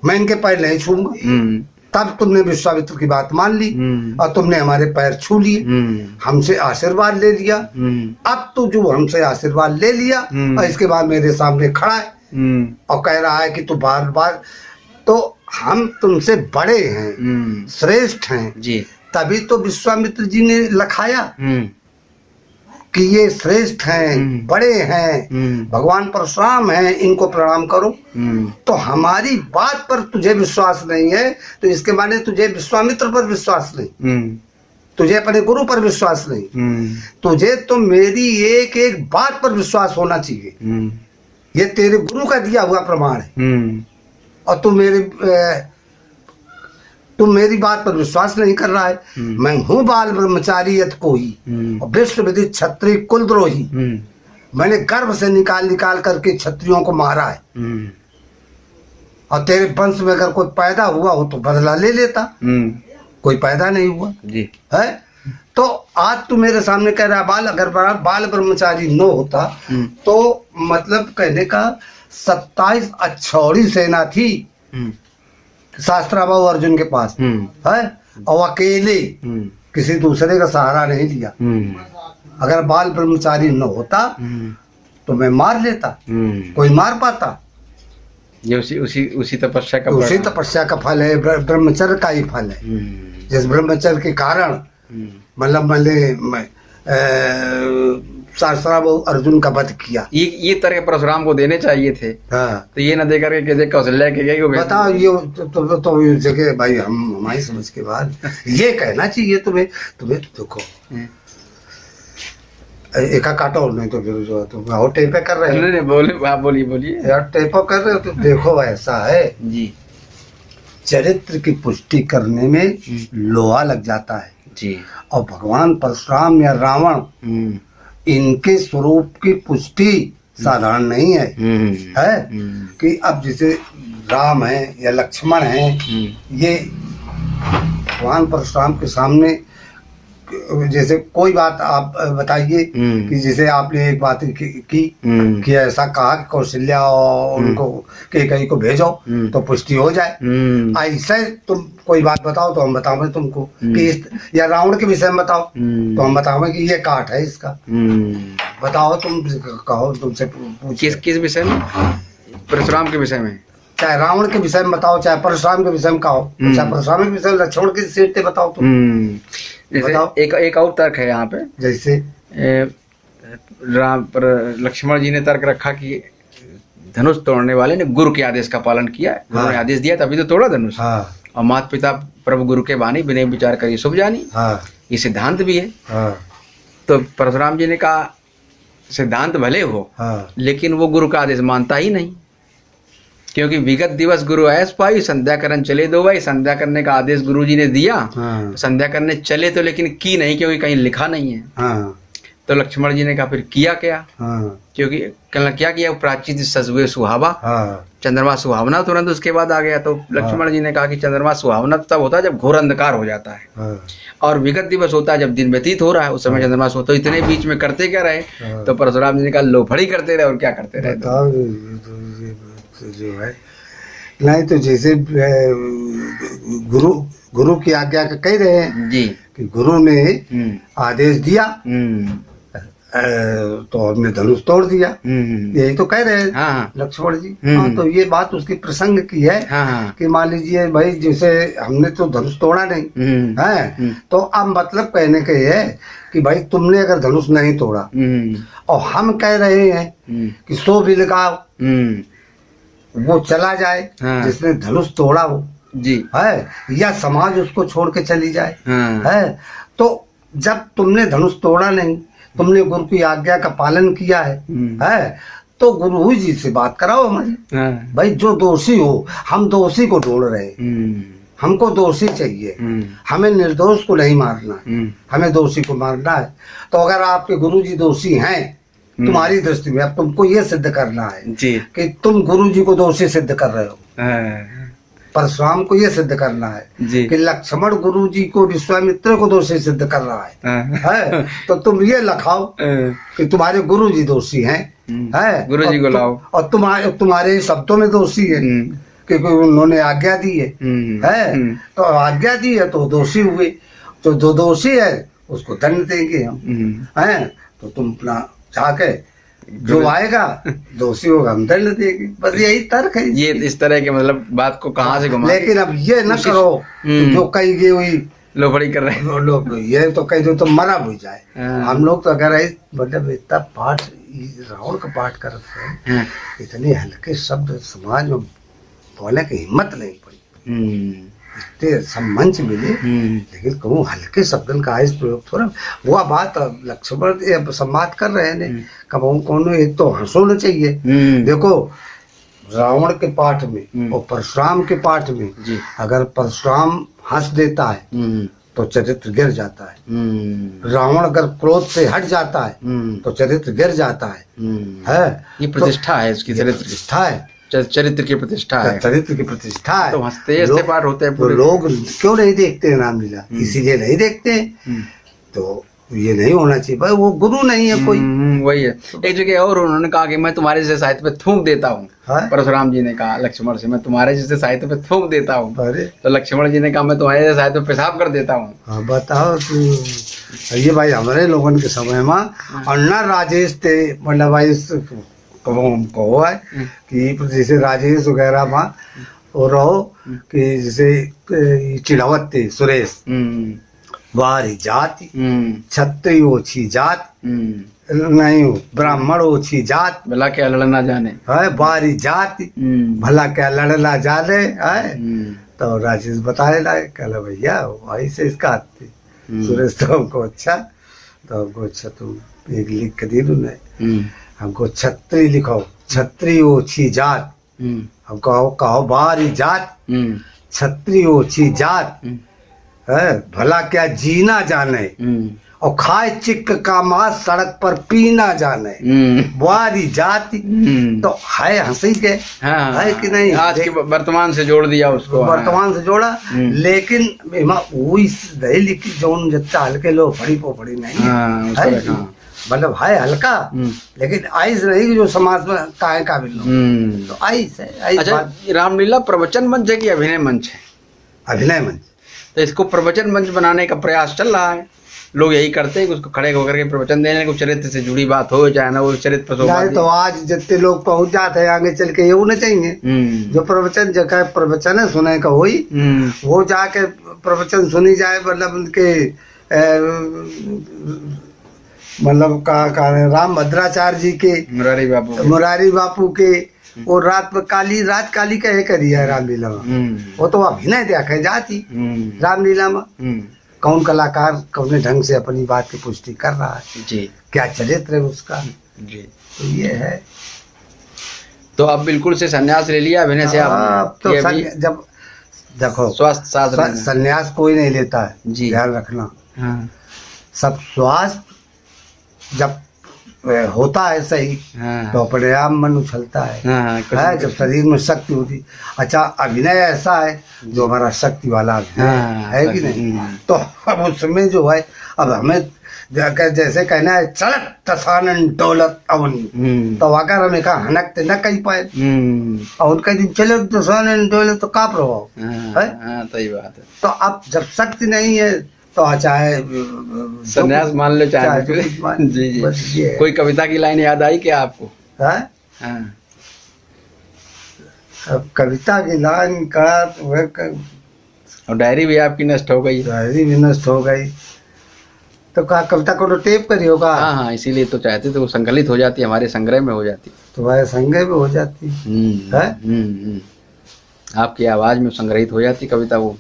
मैं इनके पैर नहीं छूंगा। तब तुमने विश्वामित्र की बात मान ली और तुमने हमारे पैर छू लिए, हमसे आशीर्वाद ले लिया। अब तो जो हमसे आशीर्वाद ले लिया और इसके बाद मेरे सामने खड़ा है और कह रहा है कि तू बार बार, तो हम तुमसे बड़े हैं, श्रेष्ठ हैं जी, तभी तो विश्वामित्र जी ने लखाया कि ये श्रेष्ठ हैं, बड़े हैं, भगवान परशुराम हैं, इनको प्रणाम करो। तो हमारी बात पर तुझे विश्वास नहीं है तो इसके माने तुझे विश्वामित्र पर विश्वास नहीं, तुझे अपने गुरु पर विश्वास नहीं, तुझे तो मेरी एक एक बात पर विश्वास होना चाहिए। ये तेरे गुरु का दिया हुआ प्रमाण है और तुम मेरी बात पर विश्वास नहीं कर रहा है। मैं हूँ बाल ब्रह्मचारी यत कोई और विश्व विदित क्षत्रिय कुलद्रोही। मैंने गर्भ से निकाल निकाल करके क्षत्रियों को मारा है, और तेरे वंश में अगर कोई पैदा हुआ हो तो बदला ले लेता, कोई पैदा नहीं हुआ जी है। तो आज तू मेरे सामने कह रहा है बाल, अगर बाल ब्रह्मचारी न होता तो मतलब कहने का 27 अक्षौड़ी सेना थी शास्त्राबाहु अर्जुन के पास है, और अकेले किसी दूसरे का सहारा नहीं लिया। अगर बाल ब्रह्मचारी न होता तो मैं मार लेता, कोई मार पाता? ये उसी तपस्या का फल है, ब्रह्मचर्य का ही फल है। जिस ब्रह्मचर्य के कारण मतलब शास्त्राबाहु अर्जुन का वध किया। ये तरह परशुराम को देने चाहिए थे। हाँ। तो ये न दे करके कौशल्या के गए बताओ, ये तो जगह भाई हमारी समझ के बाद ये कहना चाहिए तुम्हें देखो एक काटो, नहीं तो फिर जो तुम और टेपे कर रहे हो। नहीं बोलिए यार, टेपो कर रहे हो तो देखो ऐसा है जी, चरित्र की पुष्टि करने में लोहा लग जाता है जी। और भगवान परशुराम या रावण इनके स्वरूप की पुष्टि साधारण नहीं है, कि अब जैसे राम है या लक्ष्मण है, ये भगवान परशुराम के सामने जैसे कोई बात आप बताइए कि जैसे आपने एक बात की कि ऐसा कहा कि कौशल्या और उनको कैकेयी को भेजो तो पुष्टि हो जाए, ऐसे तुम कोई बात बताओ तो हम बताओगे तुमको कि या रावण के विषय में बताओ तो हम बताओगे कि ये काट है इसका, बताओ तुम कहो, तुमसे किस विषय में? परशुराम के विषय में, चाहे रावण के विषय में बताओ, चाहे परशुराम के विषय में कहो, चाहे परशुराम के विषय में लक्ष्मण की सीट पे बताओ तुम। एक और तर्क है यहाँ पे, जैसे राम पर लक्ष्मण जी ने तर्क रखा कि धनुष तोड़ने वाले ने गुरु के आदेश का पालन किया, गुरु ने आदेश दिया तभी तो तोड़ा धनुष। और माता पिता प्रभु गुरु के बानी बिना विचार करिए शुभ जानी, ये सिद्धांत भी है। तो परशुराम जी ने कहा सिद्धांत भले हो लेकिन वो गुरु का आदेश मानता ही नहीं, क्योंकि विगत दिवस गुरु ऐस पाई संध्या करन चले दो भाई, संध्या करने का आदेश गुरु जी ने दिया, संध्या करने चले तो लेकिन की नहीं, क्योंकि कहीं लिखा नहीं है। तो लक्ष्मण जी ने कहा फिर किया क्या? क्योंकि क्या किया? प्राचीन सजवे सुहावा, चंद्रमा सुहावना तुरंत उसके बाद आ गया। तो लक्ष्मण जी ने कहा कि चंद्रमा सुहावना तब होता है जब घोर अंधकार हो जाता है, और विगत दिवस होता है जब दिन व्यतीत हो रहा है, उस समय चंद्रमा सोता। तो इतने बीच में करते क्या रहे? तो परशुराम जी ने कहा लोफड़ी करते रहे, और क्या करते रहे? जो है नहीं तो जैसे गुरु की आज्ञा का कह रहे हैं जी कि गुरु ने आदेश दिया तो हमने धनुष तोड़ दिया, यही तो कह रहे हैं लक्ष्मण जी। तो ये बात उसकी प्रसंग की है कि मान लीजिए भाई जैसे हमने तो धनुष तोड़ा नहीं है, तो अब मतलब कहने का ये है कि भाई तुमने अगर धनुष नहीं तोड़ा और हम कह रहे हैं कि सो भी लगाओ वो चला जाए जिसने धनुष तोड़ा हो जी है, या समाज उसको छोड़ के चली जाए है, तो जब तुमने धनुष तोड़ा नहीं, तुमने गुरु की आज्ञा का पालन किया है, तो गुरु जी से बात कराओ हमारी। भाई जो दोषी हो, हम दोषी को ढूंढ रहे, हमको दोषी चाहिए, हमें निर्दोष को नहीं मारना, हमें दोषी को मारना है। तो अगर आपके गुरु जी दोषी हैं तुम्हारी दृष्टि में, अब तुमको ये सिद्ध करना है जी कि तुम गुरु जी को दोषी सिद्ध कर रहे हो, परशुराम को ये सिद्ध करना है कि लक्ष्मण गुरु जी को विश्वामित्र को दोषी सिद्ध कर रहा है, तो तुम ये लिखाओ कि तुम्हारे गुरु जी दोषी हैं, गुरु जी को लाओ, और तुम्हारे शब्दों में दोषी है क्योंकि उन्होंने आज्ञा दी है, तो आज्ञा दी है तो दोषी हुए, तो जो दोषी है उसको दंड देंगे हम, है तो तुम अपना जाके जो आएगा दोषी होगा हम दंड देंगे, बस यही तर्क है। ये इस तरह के मतलब बात को कहाँ से घुमा, लेकिन अब ये न करो जो कही गई हुई लोफड़ी कर रहे हैं लोग, ये तो कहीं जो तो मरा हो जाए। हम लोग तो अगर मतलब इतना पाठ रावण का पाठ कर रहे हैं, इतने हल्के शब्द समाज में बोलने की हिम्मत नहीं पड़ी, इतने सब मंच मिले लेकिन कहूँ हल्के शब्दन का इस प्रयोग थोड़ा वो बात लक्ष्मण संवाद कर रहे हैं, कहूँ कौन एक तो हंसोना चाहिए। देखो रावण के पाठ में और परशुराम के पाठ में अगर परशुराम हंस देता है तो चरित्र गिर जाता है। रावण अगर क्रोध से हट जाता है तो चरित्र गिर जाता है। ये प्रतिष्ठा है इसकी, चरित्र प्रतिष्ठा है, चरित्र की प्रतिष्ठा है, चरित्र की प्रतिष्ठा है। तो हंसते पार होते हैं पूरे। लोग क्यों नहीं देखते हैं रामलीला? इसीलिए नहीं देखते। तो ये नहीं होना चाहिए भाई, वो गुरु नहीं है कोई। वही है। एक जगह और उन्होंने कहा कि मैं तुम्हारे जैसे साहित्य पे थूक देता हूँ। परशुराम जी ने कहा लक्ष्मण से, मैं तुम्हारे जैसे साहित्य पे थूक देता हूँ। तो लक्ष्मण जी ने कहा मैं तुम्हारे जैसे साहित्य पे पेशाब कर देता हूँ। बताओ तू। ये भाई हमारे लोगों के समय में अन्ना राजेश थे, मतलब भाई कहो है कि जैसे राजेश वगैरह में और रहो कि जैसे चिड़ावत थे सुरेश, बारी जाति छत्री ओछी जात नहीं, ब्राह्मण ओछी जात भला क्या लड़ ना जाने है, बारी जाति भला क्या लड़ ना जाने है। तो राजेश बताए लाए, कहला भैया वही से इसका हाथ थी। सुरेश तो हमको अच्छा, तो हमको अच्छा तुम एक लिख के दे दो न, हमको छत्री लिखो, छत्री ओछी जात। हम कहो बारी जात छत्री ओछी जात है, भला क्या जीना जाने और खाए चिक का मांस सड़क पर पीना जाने। बारी जाति तो है हंसी के है कि नहीं? आज के वर्तमान से जोड़ दिया उसको, वर्तमान से जोड़ा। लेकिन वही दही लिखी जोन जितना हल्के लोग फड़ी पोफड़ी नहीं, मतलब है हल्का, लेकिन आइस नहीं जो समाज में काहे काबिल लोग, तो आइस है। अच्छा, रामलीला प्रवचन मंच है कि अभिनय मंच है? अभिनय मंच। तो इसको प्रवचन मंच बनाने का प्रयास चल रहा है। लोग यही करते हैं कि उसको खड़े होकर के प्रवचन देने को, चरित्र से जुड़ी बात हो, चाहे ना वो चरित्र पर। तो आज जितने लोग पहुंच जाते हैं आगे चल के ये होना चाहिए। जो प्रवचन जगह प्रवचन है सुने का हुई, वो जाके प्रवचन सुनी जाए, मतलब उनके मतलब का राम भद्राचार्य जी के, मुरारी बापू के, और रात काली कहे करी है रामलीला में। वो तो अभिनय देखा जाती रामलीला में, कौन कलाकार कौन ढंग से अपनी बात की पुष्टि कर रहा है जी, क्या चरित्र है उसका जी। तो ये है। तो अब बिल्कुल से संन्यास ले लिया अभिनय से आप? तो जब देखो स्वास्थ्य साथ संन्यास कोई नहीं लेता है, ध्यान रखना। सब स्वास्थ्य जब होता है सही तो अपने आप मन उछलता है, जब शरीर में शक्ति होती। अच्छा, अभिनय ऐसा है जो हमारा शक्ति वाला है कि नहीं? तो अब उसमें जो है, अब हमें जैसे कहना है चलत तसानन डोलत अवन, तो अगर हमें कहा हनकते न कही पाए, और उनका दिन चलत तसानन डोलत तो का प्रभाव है? सही बात है। तो अब जब शक्ति नहीं है तो चाहे संन्यास मान लो, चाहे जी जी। कोई कविता की लाइन याद आई क्या आपको? अब कविता की लाइन का और डायरी भी आपकी नष्ट हो गई? डायरी भी नष्ट हो गई, तो कहा कविता को टेप करी होगा। हाँ, इसीलिए तो चाहते थे वो संकलित हो जाती, हमारे संग्रह में हो जाती। तुम्हारे संग्रह में हो जाती है, आपकी आवाज में संग्रहित हो जाती कविता वो।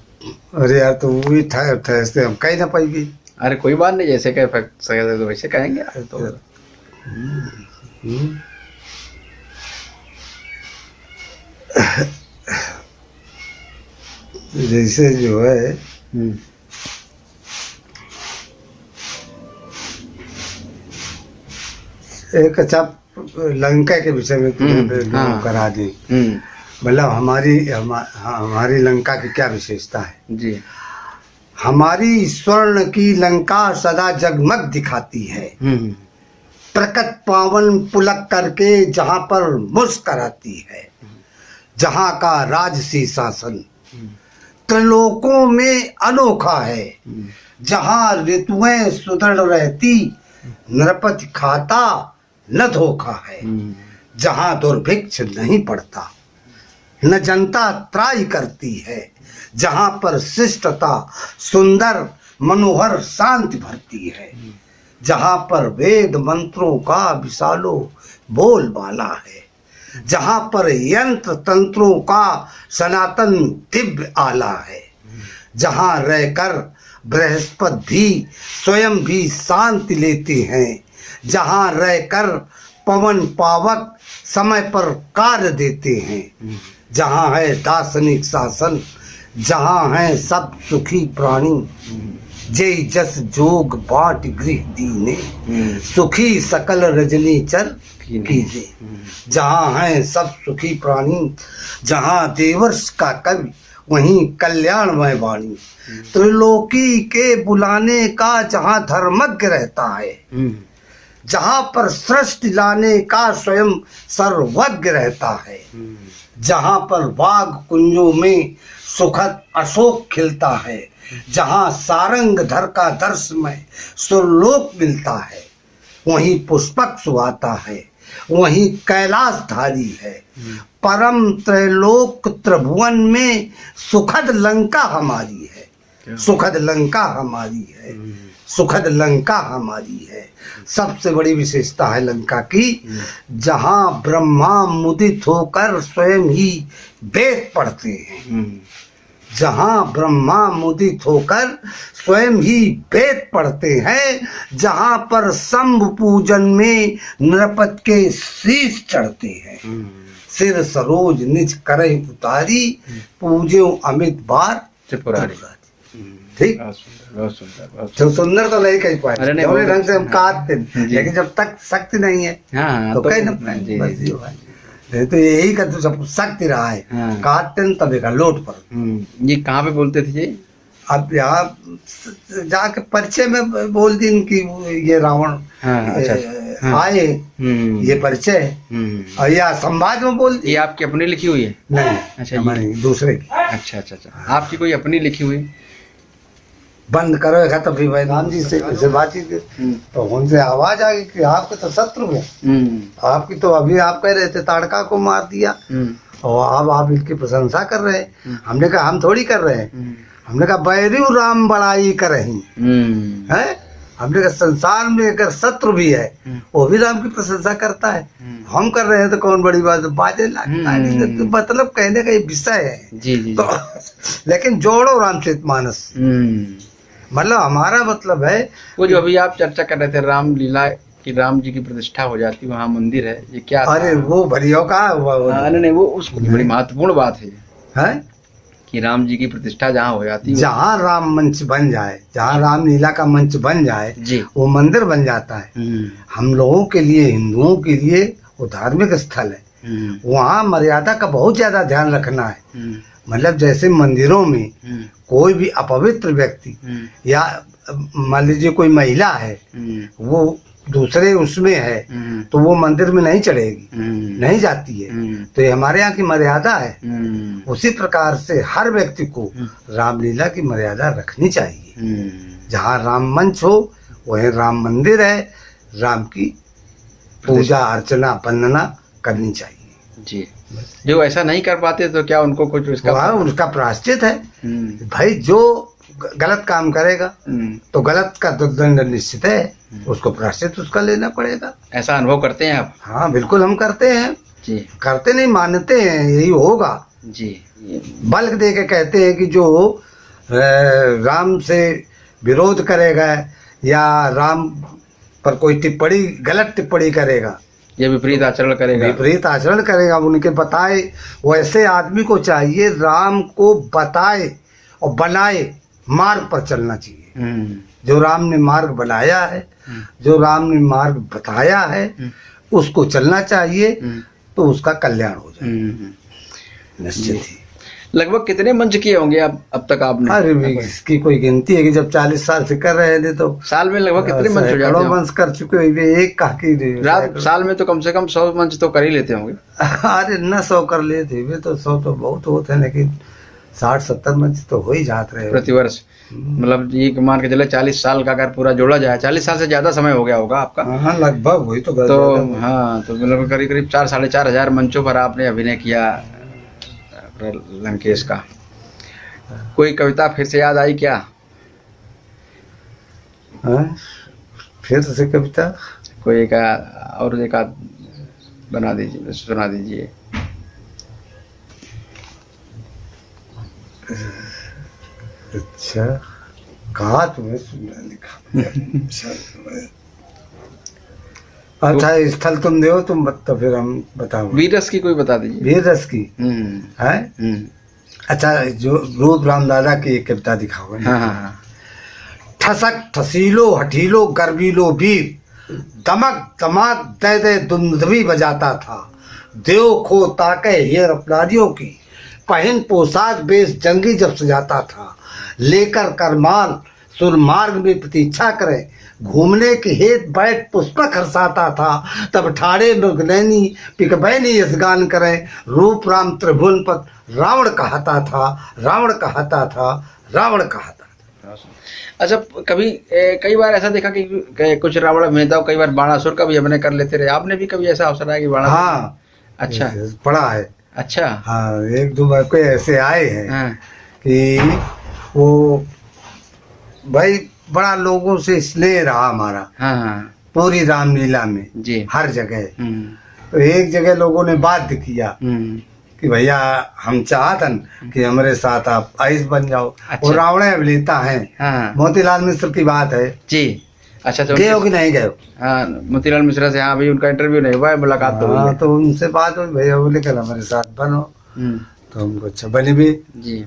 अरे यार, तो वो भी ठहरते हम कहीं ना पाएगी। अरे कोई बात नहीं, जैसे कह तो वैसे कहेंगे तो। जैसे जो है एक अच्छा लंका के विषय में तुमने करा दी। मतलब हमारी लंका की क्या विशेषता है जी? हमारी स्वर्ण की लंका सदा जगमग दिखाती है, प्रकट पावन पुलक करके जहां पर मुस्कराती है, जहां का राजसी शासन त्रिलोकों में अनोखा है, जहां ऋतुएं सुदृढ़ रहती नृपति खाता न धोखा है, जहां दुर्भिक्ष नहीं पड़ता न जनता त्राही करती है, जहां पर शिष्टता सुंदर मनोहर शांति भरती है, जहां पर वेद मंत्रों का विशालो बोलबाला है, जहां पर यंत्र तंत्रों का सनातन दिव्य आला है, जहां रहकर बृहस्पति भी स्वयं भी शांति लेते हैं, जहां रहकर पवन पावक समय पर कार्य देते हैं, जहां है दार्शनिक शासन जहाँ हैं सब सुखी प्राणी, जय जस जोग बाट गृह दीने, सुखी सकल रजनी चर कीजे। जहाँ हैं सब सुखी प्राणी, जहाँ देवर्ष का कवि वहीं कल्याणमय वाणी, त्रिलोकी के बुलाने का जहाँ धर्मज्ञ रहता है, जहाँ पर सृष्टि लाने का स्वयं सर्वज्ञ रहता है, जहाँ पर बाग कुंजों में सुखद अशोक खिलता है, जहाँ सारंग धर का दर्श में सुरलोक मिलता है, वहीं पुष्पक सुहाता है, वहीं कैलाश धारी है, परम त्रैलोक त्रिभुवन में सुखद लंका हमारी है, सुखद लंका हमारी है, सुखद लंका हमारी है। सबसे बड़ी विशेषता है लंका की, जहाँ ब्रह्मा मुदित होकर स्वयं ही वेद पढ़ते हैं, जहाँ ब्रह्मा मुदित होकर स्वयं ही वेद पढ़ते हैं, जहाँ पर शंभु पूजन में नृपत के शीश चढ़ते हैं, सिर सरोज निज करे उतारी, पूज्यो अमित बार त्रिपुरारी। ठीक, बहुत सुंदर तो सुंदर तो नहीं कह पाए, दोनों ढंग से हम कहते, लेकिन जब तक शक्ति नहीं है तो कहीं ना पाए। तो यही का तो सब शक्ति रहा है, काटन तब का लोट पर। ये कहाँ पे बोलते थे ये? अब यहाँ जाके परिचय में बोल दी कि ये रावण आए, ये परिचय, और या संवाद में बोल दी। ये आपकी अपनी लिखी हुई है? नहीं, अच्छा, हमारी दूसरे की। अच्छा अच्छा अच्छा, आपकी कोई अपनी लिखी हुई? बंद करेगा तो फिर भाई राम जी से बातचीत, तो उनसे आवाज आ गई कि आपके तो शत्रु है, आपकी तो अभी आप कह रहे थे ताड़का को मार दिया और अब आप इनकी प्रशंसा कर रहे हैं। हमने कहा हम थोड़ी कर रहे हैं, हमने कहा बैरियो राम बड़ाई करें है, हमने कहा संसार में अगर शत्रु भी है वो भी राम की प्रशंसा करता है, हम कर रहे हैं तो कौन बड़ी बात है, बाजे तो मतलब कहने का ये विषय है। जी जी, तो लेकिन जोड़ो रामचरितमानस, मतलब हमारा मतलब है वो जो अभी आप चर्चा कर रहे थे रामलीला कि राम जी की प्रतिष्ठा हो जाती, वहाँ मंदिर है, ये क्या? अरे वो भरियो का नहीं, वो उसको बड़ी महत्वपूर्ण बात है कि राम जी की प्रतिष्ठा जहाँ हो जाती है, जहाँ राम मंच बन जाए, जहाँ रामलीला का मंच बन जाए जी, वो मंदिर बन जाता है। हम लोगों के लिए, हिंदुओं के लिए वो धार्मिक स्थल है, वहाँ मर्यादा का बहुत ज्यादा ध्यान रखना है। मतलब जैसे मंदिरों में कोई भी अपवित्र व्यक्ति या मान लीजिए कोई महिला है, वो दूसरे उसमें है तो वो मंदिर में नहीं चढ़ेगी, नहीं जाती है, तो ये हमारे यहाँ की मर्यादा है। उसी प्रकार से हर व्यक्ति को रामलीला की मर्यादा रखनी चाहिए। जहाँ राम मंच हो वही राम मंदिर है, राम की पूजा अर्चना वंदना करनी चाहिए जी। जो ऐसा नहीं कर पाते तो क्या उनको कुछ उसका प्रायश्चित है भाई, जो गलत काम करेगा तो गलत का तो दंड निश्चित है, उसको प्रायश्चित उसका लेना पड़ेगा। ऐसा अनुभव करते हैं आप? हाँ बिल्कुल हम करते हैं जी, करते नहीं मानते हैं, यही होगा जी। बल्कि दे के कहते हैं कि जो राम से विरोध करेगा या राम पर कोई टिप्पणी, गलत टिप्पणी करेगा, ये विपरीत आचरण करेगा, विपरीत आचरण करेगा, उनके बताए वैसे आदमी को चाहिए राम को बताए और बनाए मार्ग पर चलना चाहिए। जो राम ने मार्ग बनाया है, जो राम ने मार्ग बताया है, उसको चलना चाहिए, तो उसका कल्याण हो जाए निश्चित ही। लगभग कितने मंच किए होंगे अब तक आपने? अरे इसकी कोई गिनती है कि जब 40 साल से कर रहे थे तो साल में लगभग कितने मंच हो जाते हैं? मंच कर चुके हैं, एक रात साल में तो कम से कम 100 मंच तो कर ही लेते होंगे। अरे न 100 कर लेते वे तो 100 तो बहुत होते हैं, लेकिन 60-70 मंच तो हो ही जाते रहे प्रतिवर्ष। मतलब ये मान के चले 40 साल का अगर पूरा जोड़ा जाए, 40 साल से ज्यादा समय हो गया होगा आपका। हाँ लगभग वही तो हाँ, तो मतलब करीब करीब 4-4.5 हजार मंचों पर आपने अभिनय किया लंकेश का। कोई कविता फिर से याद आई क्या? फिर से कविता कोई एक और एक बना दीजिए, सुना दीजिए। अच्छा कहा तुम्हें सुनना लिखा अच्छा स्थल तुम दो, तुम तो फिर हम बताओ। वीररस की कोई बता दीजिए। वीररस की है अच्छा, जो रूप राम दादा की एक कविता दिखाओ। हाँ हाँ हाँ। ठसक ठसीलो हठीलो गर्वीलो वीर, दमक दमाक दे दे दुंदभी बजाता था। देव खो ताके हेर अपराधियों की, पहन पोशाक बेस जंगी जब सजाता था। लेकर करमाल सुरमार्ग में प्रतीक्षा करे, घूमने के हेत बैठ पुष्पक हर्षाता था। तब ठाड़े मृगनैनी पिकबैनी यस गान करे, रूप राम त्रिभुवन पत रावण कहता था, रावण कहता था, रावण कहता था। अच्छा, कभी कई बार ऐसा देखा कि कुछ रावण अभिनेताओं कई बार बाणासुर का भी अभिनय कर लेते रहे, आपने भी कभी ऐसा अवसर आया कि बाणासुर? हाँ, अच्छा, पढ़ा है। अच्छा, हाँ, एक दो बार कोई ऐसे आए हैं। हाँ, कि वो भाई बड़ा लोगों से स्नेह रहा हमारा। हाँ हाँ पूरी रामलीला में जी, हर जगह। तो एक जगह लोगों ने बाध्य किया कि भैया हम चाहतन कि हमारे साथ आप आइस बन जाओ। अच्छा। वो रावण अभिनेता हैं। हाँ मोतीलाल मिश्र की बात है जी। अच्छा, तो गए हो कि नहीं गए हो? हाँ, मोतीलाल मिश्रा से। हाँ, अभी उनका इंटरव्यू नहीं हुआ है, मुलाकात तो हुई है। तो उनसे बात हुई, भैया बोले कल हमारे साथ बनो। तो हमको अच्छा बने भी जी,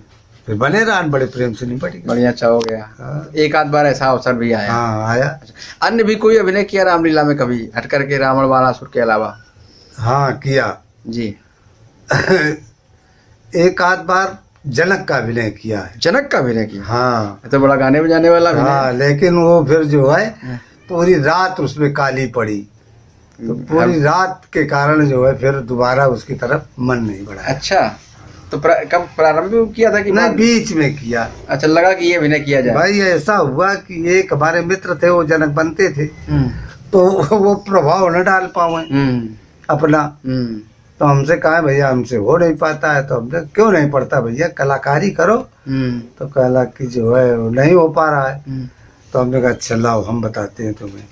फिर बने रहा, बड़े प्रेम से निपट गए। बढ़िया, अच्छा हो गया। हाँ। एक आध बार ऐसा अवसर भी आया? हाँ, आया। अन्य भी कोई अभिनय किया रामलीला में कभी, हट करके रावण बाणासुर के अलावा? हाँ, किया। जी। एक आध बार जनक का अभिनय किया है। जनक का अभिनय किया? हाँ, तो बड़ा गाने बजाने वाला अभिनय। हाँ, लेकिन वो फिर जो है पूरी रात उसमें काली पड़ी, तो पूरी रात के कारण जो है फिर दोबारा उसकी तरफ मन नहीं बढ़ा। अच्छा, तो कब प्रारंभ में किया था कि नहीं, बीच में किया। अच्छा, लगा कि ये अभिनय किया जाए। भाई ऐसा हुआ कि एक हमारे मित्र थे, वो जनक बनते थे, तो वो प्रभाव न डाल पाए अपना। तो हमसे कहा भैया हमसे हो नहीं पाता है। तो हमने क्यों नहीं पड़ता भैया, कलाकारी करो। तो कहला कि जो है वो नहीं हो पा रहा है। तो हमने कहा अच्छा लाओ हम बताते हैं तुम्हें।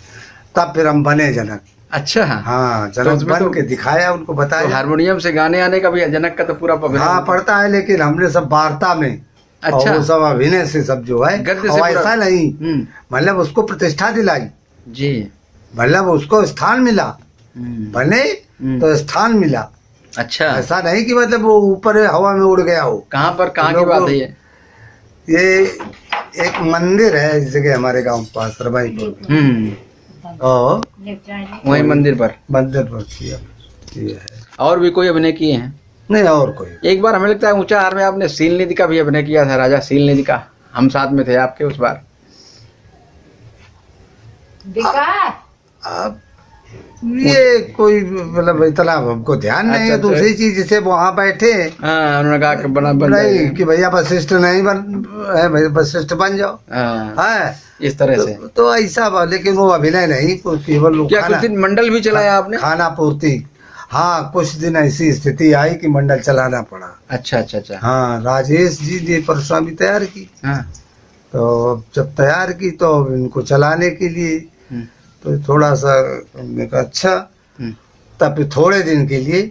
तब फिर हम बने जनक। अच्छा, हाँ, जनक बन के दिखाया, उनको बताया। तो हारमोनियम से गाने आने का भी जनक का तो पूरा हाँ पड़ता है, लेकिन हमने सब वार्ता में। अच्छा, और वो सब अभिनय से सब जो है ऐसा नहीं, मतलब उसको प्रतिष्ठा दिलाई जी, मतलब उसको स्थान मिला, बने तो स्थान मिला। अच्छा, ऐसा नहीं कि मतलब वो ऊपर हवा में उड़ गया हो। कहाँ पर, कहाँ की बात है ये एक मंदिर है इस जगह हमारे गांव पास रमाईपुर में। और वही मंदिर पर किया है। और भी कोई अभिनय किए हैं? नहीं, और कोई। एक बार हमें लगता है ऊंचा हार में आपने सील निधि का भी अभिनय किया था, राजा सील निधि का। हम साथ में थे आपके उस बार। अब ये कोई मतलब इतना हमको ध्यान नहीं है। दूसरी चीज जैसे वहाँ बैठे, हाँ, उन्होंने कहा कि बना नहीं कि भैया वशिष्ठ नहीं बन है, भैया वशिष्ठ बन जाओ। हाँ, इस तरह से तो ऐसा बात। लेकिन वो अभिनय नहीं, केवल क्या कुछ दिन मंडल भी चलाया आपने? खाना पूर्ति। हाँ, कुछ दिन ऐसी स्थिति आई कि मंडल चलाना पड़ा। अच्छा अच्छा अच्छा। हाँ, राजेश जी ने परस्वामी तैयार की। हाँ, तो जब तैयार की तो इनको चलाने के लिए तो थोड़ा सा हमने कहा अच्छा। तब फिर थोड़े दिन के लिए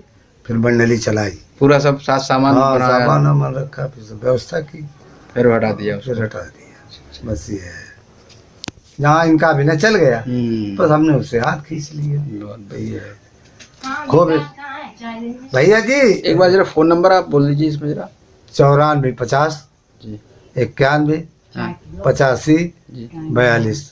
फिर मंडली चलाई, पूरा सब साथ सामान सामान रखा, फिर सब व्यवस्था की, फिर हटा दिया। बस ये है, जहाँ इनका अभिनय चल गया बस हमने उससे हाथ खींच लिया। खूब भैया जी, एक बार जरा फोन नंबर आप बोल दीजिए इसमें जरा। 94 50 91 85 42।